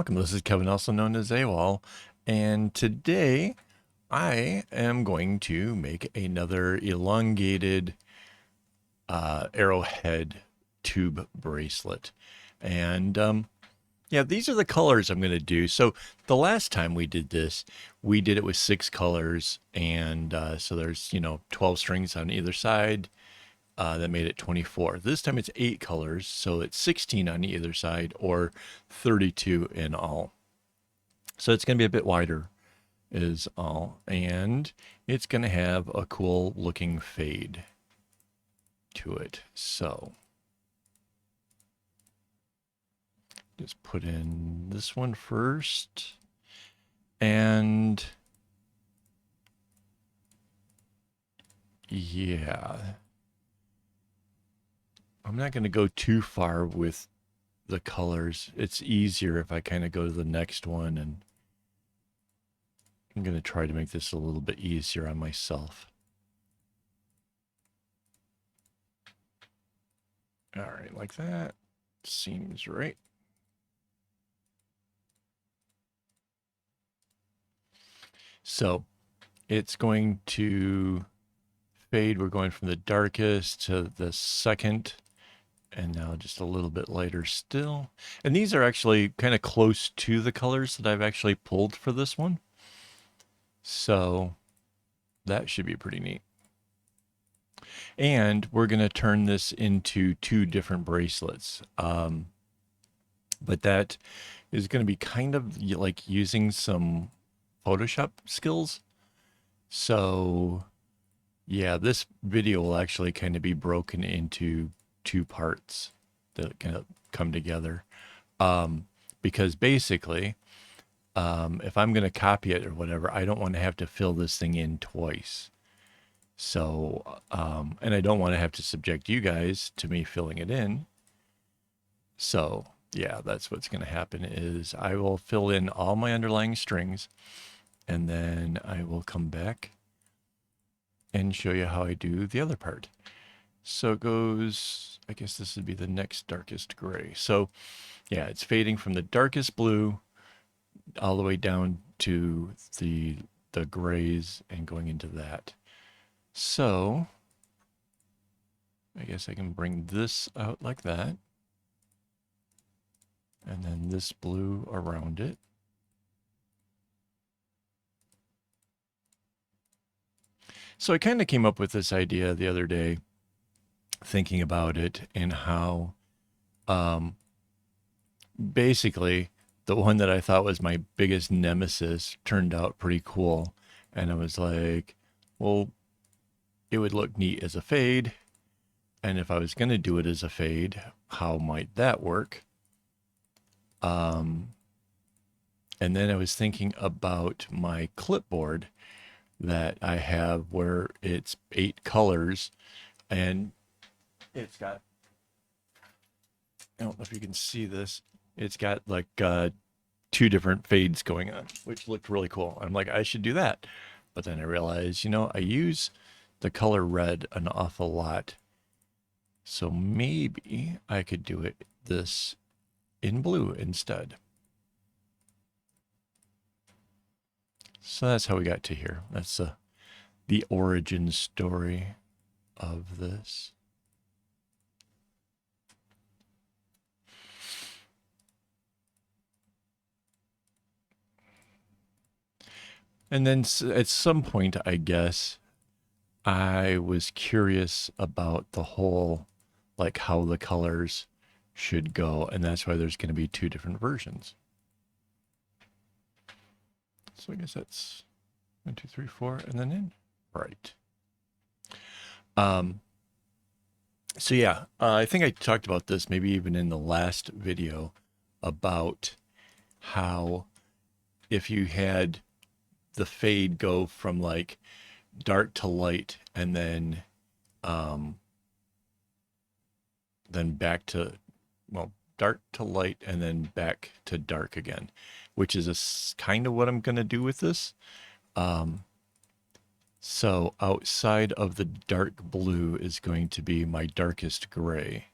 welcome. This is Kevin, also known as AWOL, and today I am going to make another elongated arrowhead tube bracelet. And yeah, these are the colors I'm going to do. So the last time we did this, we did it with 6 colors, and so there's 12 strings on either side. That made it 24. This time it's 8 colors, so it's 16 on either side, or 32 in all. So it's going to be a bit wider is all. And it's going to have a cool looking fade to it. So just put in this one first. And yeah, I'm not going to go too far with the colors. It's easier if I kind of go to the next one, and I'm going to try to make this a little bit easier on myself. All right, like that. Seems right. So it's going to fade. We're going from the darkest to the second, and now just a little bit lighter still. And these are actually kind of close to the colors that I've actually pulled for this one. So that should be pretty neat. And we're going to turn this into 2 different bracelets. But that is going to be kind of like using some Photoshop skills. So yeah, this video will actually kind of be broken into 2 parts that kind of come together. Because basically, if I'm going to copy it or whatever, I don't want to have to fill this thing in twice. So, and I don't want to have to subject you guys to me filling it in. So yeah, that's what's going to happen is I will fill in all my underlying strings, and then I will come back and show you how I do the other part. So it goes, I guess this would be the next darkest gray. So yeah, it's fading from the darkest blue all the way down to the grays and going into that. So I guess I can bring this out like that. And then this blue around it. So I kind of came up with this idea the other day, thinking about it and how basically the one that I thought was my biggest nemesis turned out pretty cool. And I was like, well, it would look neat as a fade. And if I was going to do it as a fade, how might that work? And then I was thinking about my clipboard that I have where it's 8 colors, and it's got, I don't know if you can see this, it's got like 2 different fades going on, which looked really cool. I'm like, I should do that. But then I realized, I use the color red an awful lot. So maybe I could do it this in blue instead. So that's how we got to here. That's the origin story of this. And then at some point, I guess, I was curious about the whole, like how the colors should go. And that's why there's going to be 2 different versions. So I guess that's 1, 2, 3, 4, and then in. Right. So yeah, I think I talked about this maybe even in the last video about how if you had the fade go from like dark to light and then back to, well, dark to light and then back to dark again, which is kind of what I'm going to do with this. So outside of the dark blue is going to be my darkest gray.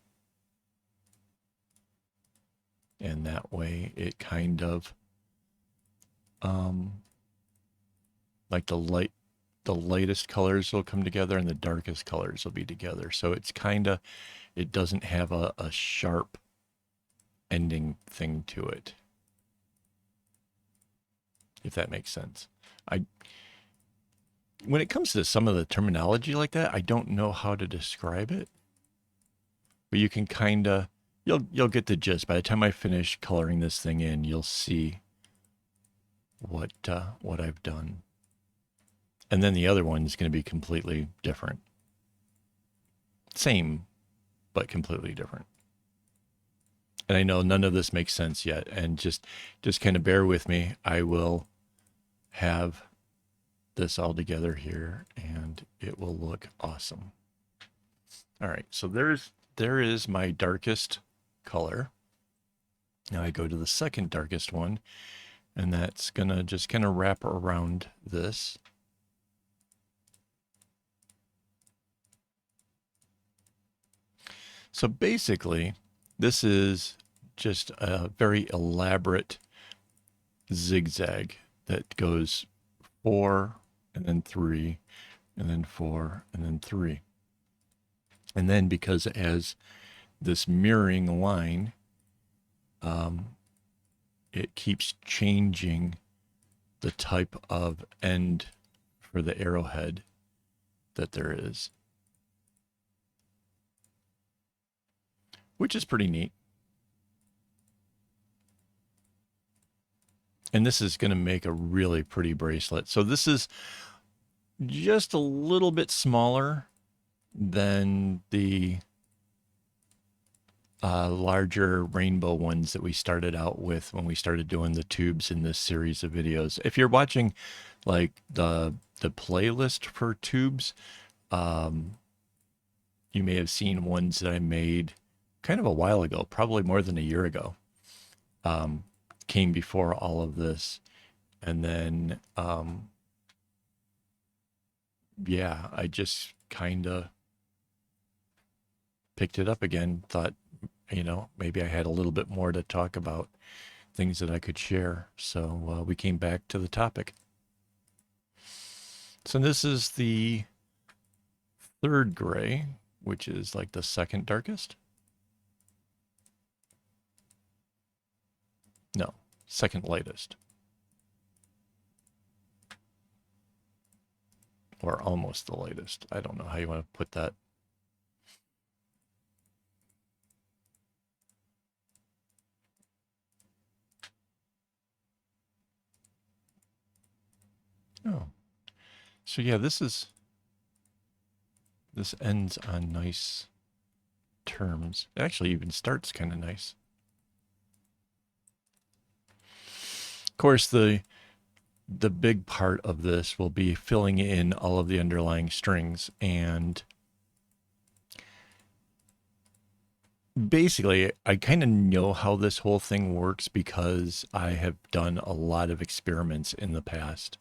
And that way it kind of, like the lightest colors will come together and the darkest colors will be together. So it's kind of, it doesn't have a sharp ending thing to it, if that makes sense. I When it comes to some of the terminology like that, I don't know how to describe it, but you can kind of, you'll get the gist. By the time I finish coloring this thing in, you'll see what I've done. And then the other one is going to be completely different. Same, but completely different. And I know none of this makes sense yet, and just kind of bear with me. I will have this all together here and it will look awesome. All right, so there is my darkest color. Now I go to the second darkest one, and that's gonna just kind of wrap around this. So basically, this is just a very elaborate zigzag that goes 4 and then 3 and then 4 and then 3. And then because it has this mirroring line, it keeps changing the type of end for the arrowhead that there is, which is pretty neat. And this is going to make a really pretty bracelet. So this is just a little bit smaller than the larger rainbow ones that we started out with when we started doing the tubes in this series of videos. If you're watching like the playlist for tubes, you may have seen ones that I made kind of a while ago, probably more than a year ago. Came before all of this. And then, yeah, I just kind of picked it up again, thought, you know, maybe I had a little bit more to talk about, things that I could share. So we came back to the topic. So this is the third gray, which is like the second darkest. No, second lightest. Or almost the lightest. I don't know how you want to put that. Oh. So yeah, this ends on nice terms. It actually even starts kind of nice. Of course, the big part of this will be filling in all of the underlying strings, and basically I kind of know how this whole thing works because I have done a lot of experiments in the past,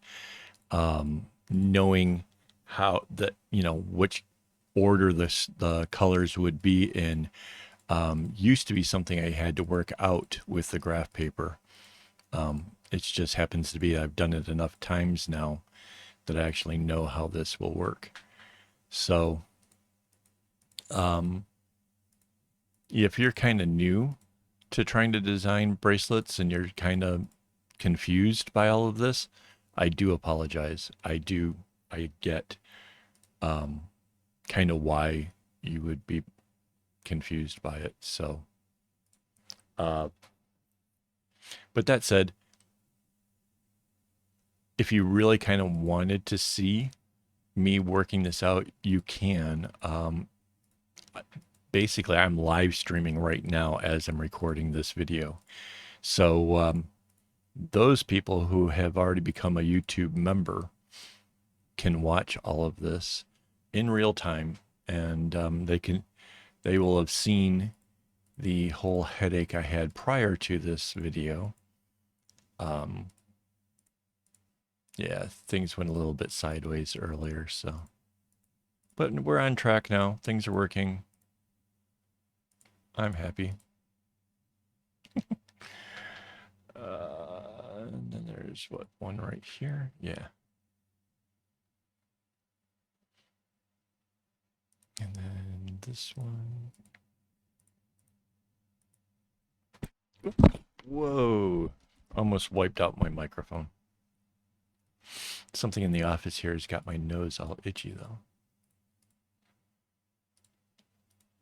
knowing how that, you know, which order the colors would be in, used to be something I had to work out with the graph paper. It just happens to be I've done it enough times now that I actually know how this will work. So if you're kind of new to trying to design bracelets and you're kind of confused by all of this, I do apologize. I get kind of why you would be confused by it. So, but that said, if you really kind of wanted to see me working this out, you can. Basically, I'm live streaming right now as I'm recording this video. So those people who have already become a YouTube member can watch all of this in real time, and they will have seen the whole headache I had prior to this video. Yeah, things went a little bit sideways earlier, so. But we're on track now. Things are working. I'm happy. And then there's what, one right here? Yeah. And then this one. Whoa. Almost wiped out my microphone. Something in the office here has got my nose all itchy though.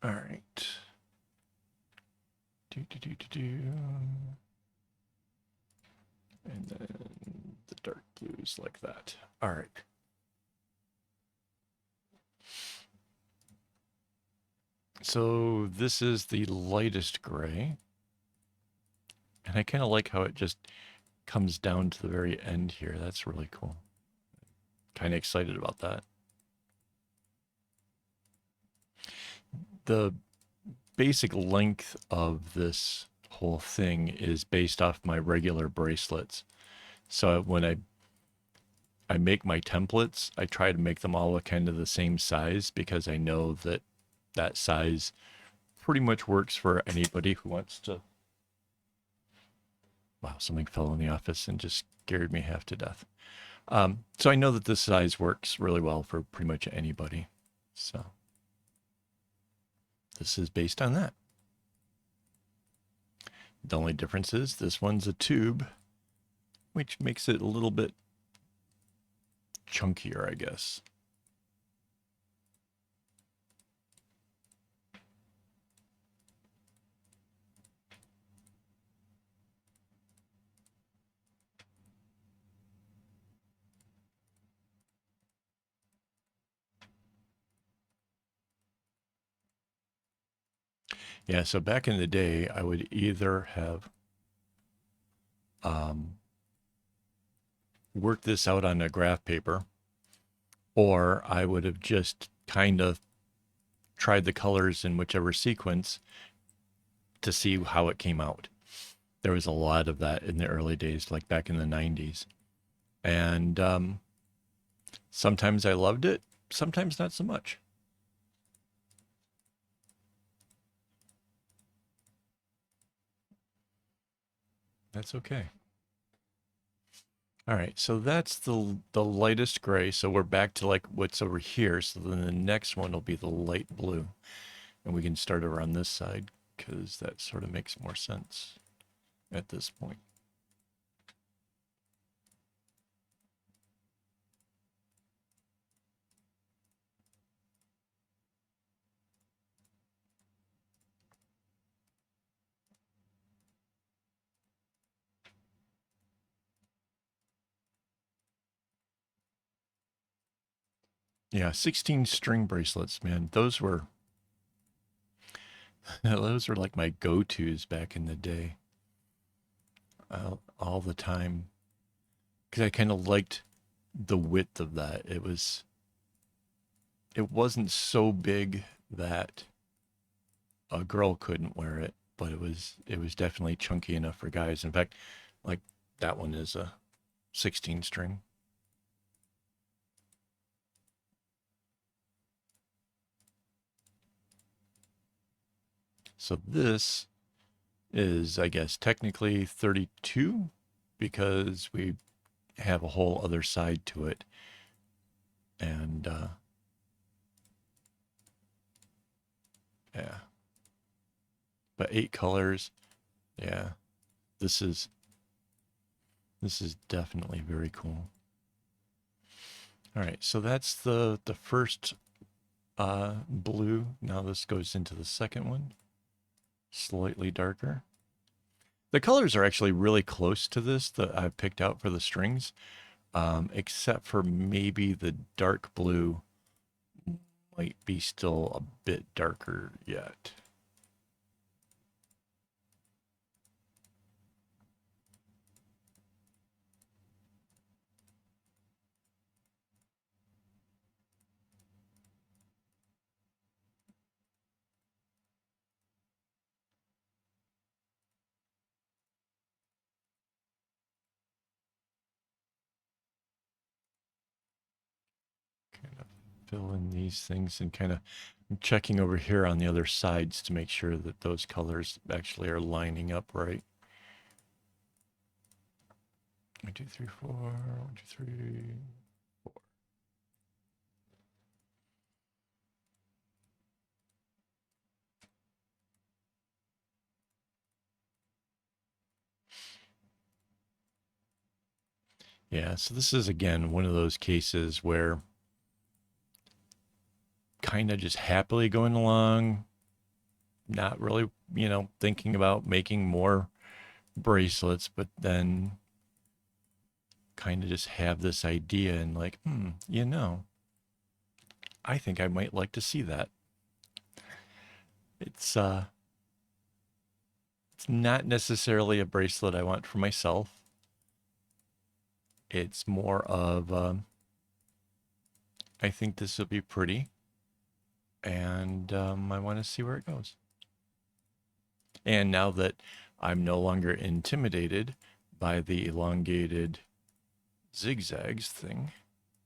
All right. And then the dark blues like that. All right. So this is the lightest gray. And I kind of like how it just comes down to the very end here. That's really cool. Kind of excited about that. The basic length of this whole thing is based off my regular bracelets. So when I make my templates, I try to make them all kind of the same size because I know that that size pretty much works for anybody who wants to. Wow, something fell in the office and just scared me half to death. So I know that this size works really well for pretty much anybody. So this is based on that. The only difference is this one's a tube, which makes it a little bit chunkier, I guess. Yeah, so back in the day, I would either have worked this out on a graph paper, or I would have just kind of tried the colors in whichever sequence to see how it came out. There was a lot of that in the early days, like back in the 90s. And sometimes I loved it, sometimes not so much. That's okay. All right, so that's the lightest gray. So we're back to like what's over here. So then the next one will be the light blue. And we can start around this side because that sort of makes more sense at this point. Yeah, 16 string bracelets, man. Those were those were like my go-tos back in the day. All the time. Because I kind of liked the width of that. It wasn't so big that a girl couldn't wear it, but it was definitely chunky enough for guys. In fact, like that one is a 16 string. So this is, I guess, technically 32 because we have a whole other side to it. And yeah. But 8 colors. Yeah. This is definitely very cool. All right, so that's the first blue. Now this goes into the second one. Slightly darker. The colors are actually really close to this that I've picked out for the strings, except for maybe the dark blue might be still a bit darker yet. Kind of fill in these things and kind of checking over here on the other sides to make sure that those colors actually are lining up right. 2, 3, 4. 1, 2, 3, 4. Yeah, so this is again one of those cases where kind of just happily going along, not really, thinking about making more bracelets, but then kind of just have this idea and like, I think I might like to see that. It's not necessarily a bracelet I want for myself. It's more of I think this will be pretty, and I want to see where it goes. And now that I'm no longer intimidated by the elongated zigzags thing,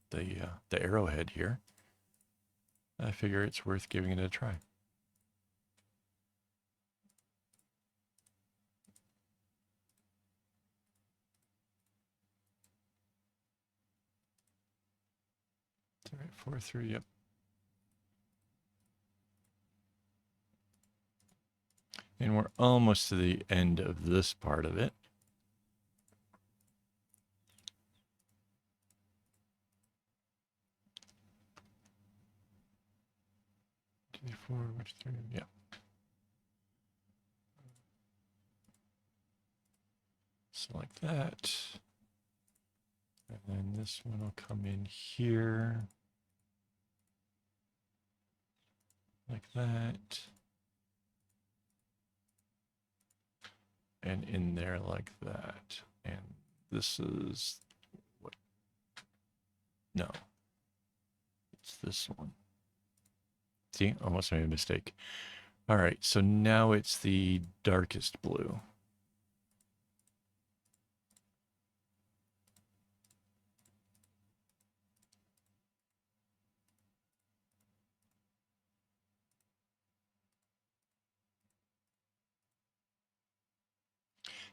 the arrowhead here, I figure it's worth giving it a try. All right, 4, 3, yep. And we're almost to the end of this part of it. 2, 4, 3, yeah. Select that. And then this one will come in here. Like that. And in there like that. And this is what? No. It's this one. See, almost made a mistake. All right, so now it's the darkest blue.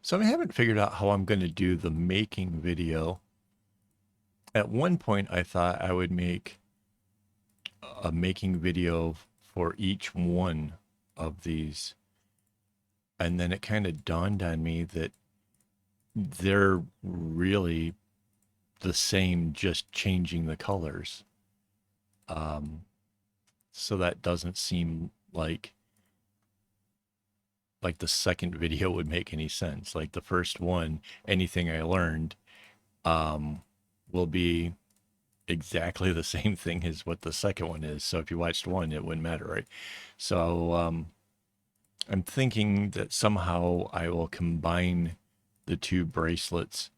So I haven't figured out how I'm going to do the making video. At one point, I thought I would make a making video for each one of these. And then it kind of dawned on me that they're really the same, just changing the colors. So that doesn't seem like the second video would make any sense. Like the first one, anything I learned will be exactly the same thing as what the second one is. So if you watched one, it wouldn't matter, right? So I'm thinking that somehow I will combine the two bracelets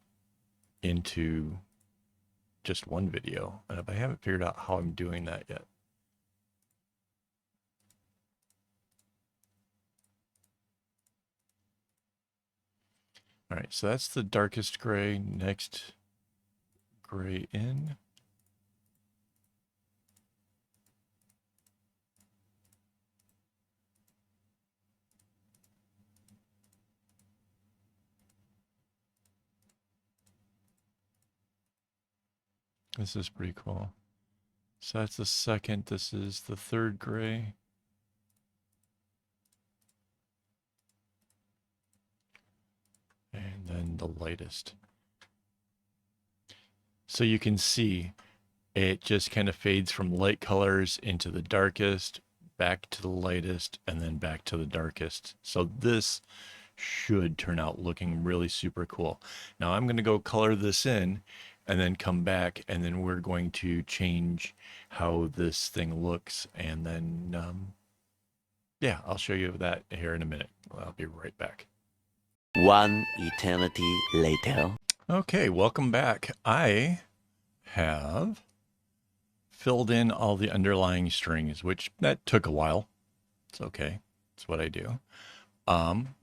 into just one video. And I haven't figured out how I'm doing that yet. All right, so that's the darkest gray. Next gray in. This is pretty cool. So that's the second. This is the third gray. And then the lightest. So you can see it just kind of fades from light colors into the darkest, back to the lightest, and then back to the darkest. So this should turn out looking really super cool. Now I'm going to go color this in and then come back, and then we're going to change how this thing looks. And then, yeah, I'll show you that here in a minute. I'll be right back. One eternity later. Okay, welcome back. I have filled in all the underlying strings, which that took a while. It's okay. It's what I do.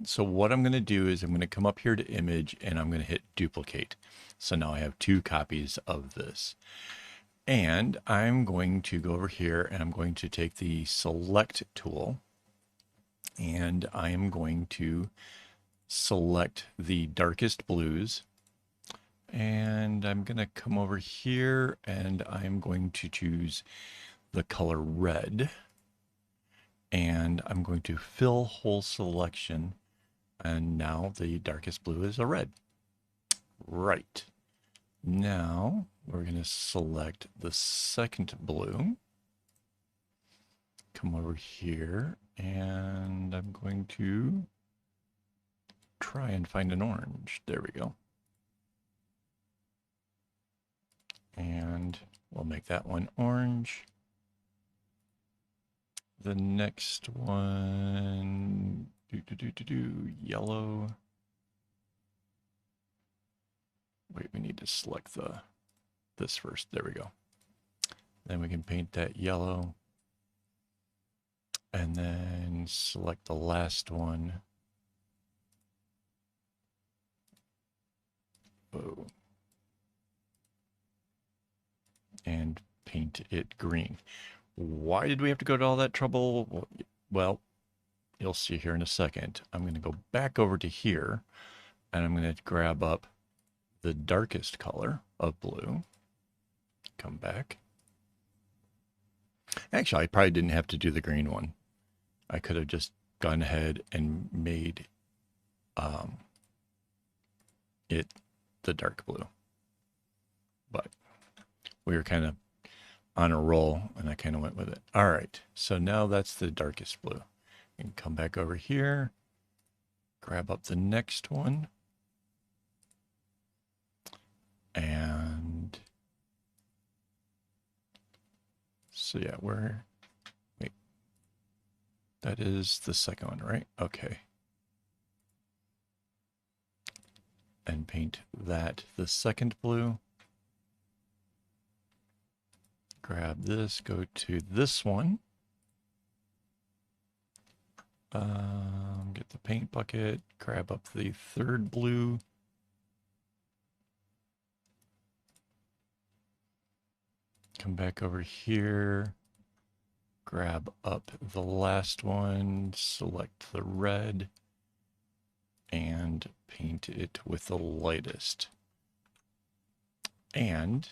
So what I'm going to do is I'm going to come up here to image and I'm going to hit duplicate. So now I have 2 copies of this. And I'm going to go over here and I'm going to take the select tool and I am going to select the darkest blues. And And I'm going to come over here and I'm going to choose the color red. And I'm going to fill whole selection. And now the darkest blue is a red. Right. Now we're going to select the second blue. Come over here and I'm going to try and find an orange. There we go. And we'll make that one orange. The next one, yellow. Wait, we need to select this first. There we go. Then we can paint that yellow. And then select the last one. Whoa. And paint it green. Why did we have to go to all that trouble? Well, you'll see here in a second. I'm going to go back over to here and I'm going to grab up the darkest color of blue. Come back. Actually, I probably didn't have to do the green one. I could have just gone ahead and made it the dark blue. But we were kind of on a roll and I kind of went with it. All right, so now that's the darkest blue. And come back over here, grab up the next one. And so yeah, wait, that is the second one, right? Okay. And paint that the second blue. Grab this, go to this one. Get the paint bucket, grab up the third blue. Come back over here, grab up the last one, select the red, and paint it with the lightest. And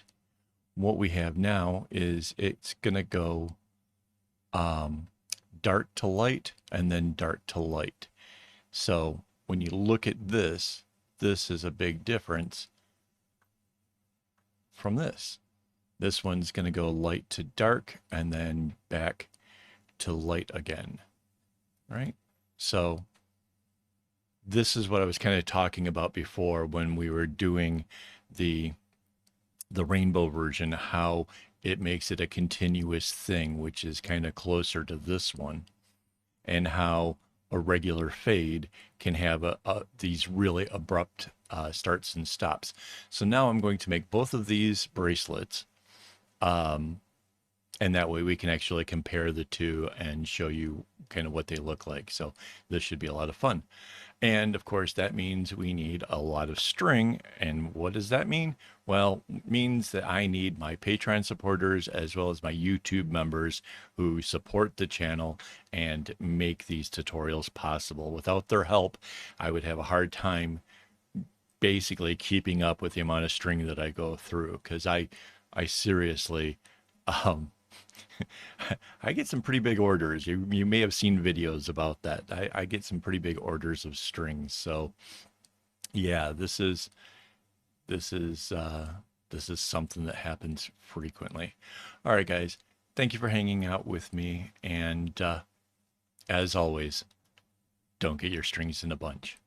what we have now is it's going to go dark to light and then dark to light. So when you look at this, this is a big difference from this. This one's going to go light to dark and then back to light again, right? So this is what I was kind of talking about before when we were doing the rainbow version, how it makes it a continuous thing, which is kind of closer to this one, and how a regular fade can have these really abrupt starts and stops. So now I'm going to make both of these bracelets, and that way we can actually compare the two and show you kind of what they look like. So this should be a lot of fun. And of course, that means we need a lot of string. And what does that mean? Well, it means that I need my Patreon supporters as well as my YouTube members who support the channel and make these tutorials possible. Without their help, I would have a hard time basically keeping up with the amount of string that I go through, because I seriously, I get some pretty big orders. You may have seen videos about that. I get some pretty big orders of strings. So yeah, this is something that happens frequently. All right, guys, thank you for hanging out with me. And as always, don't get your strings in a bunch.